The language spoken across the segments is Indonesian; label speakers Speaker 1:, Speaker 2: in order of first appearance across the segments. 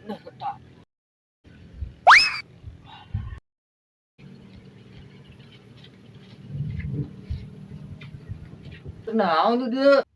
Speaker 1: Nah, tak. Tenang tu dia.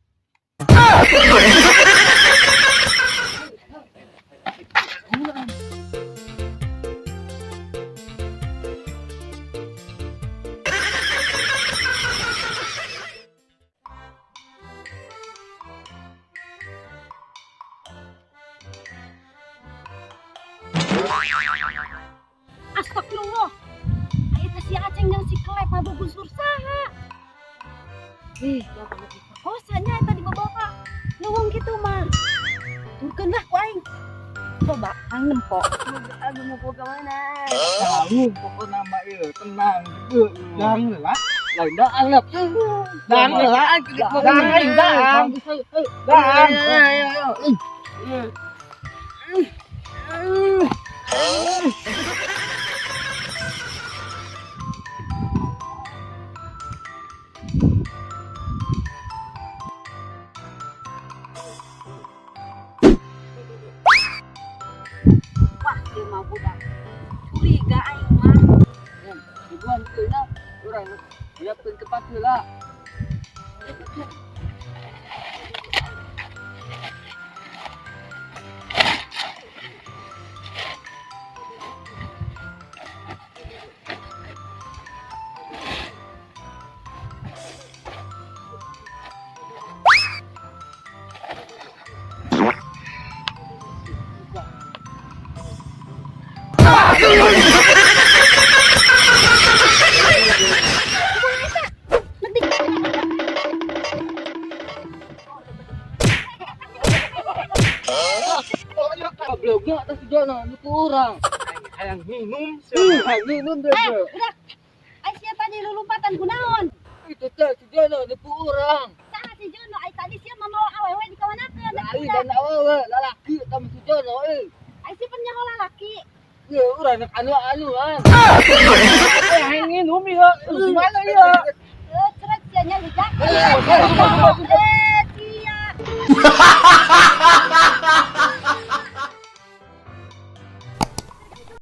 Speaker 2: Astagfirullah. Ayo kasih aceng yang si kelep mah busur saha. Kosanya tadi bawa nuwung gitu mah. Turkeun lah ku aing. Coba aing nempok. Aduh mau ke mana?
Speaker 1: Tahu pokoknya mah ieu tenang juga. Dang lah. Lain dah anggap. Dang lah. Dang.
Speaker 2: Wah, dia mah budak. Curiga aing mah.
Speaker 1: Tujuan keunya urang nyiapkeun tempat heula. Blognya atas tujuan nu urang. Hayang minum, hayang minum deh.
Speaker 2: Udah. Ai sia tadi lulumpatan kunaon?
Speaker 1: Itu teh tujuan nu urang.
Speaker 2: Saha si Jono ai tadi sia mamawa awewe di kawanakeun.
Speaker 1: Lari dan awewe lalaki sama tujuan euy.
Speaker 2: Ai si pun nyaho lalaki.
Speaker 1: Ya urang nak anu-anuan. Hayang minum ieu. Gimana ieu?
Speaker 2: Ceret sia nya lijak.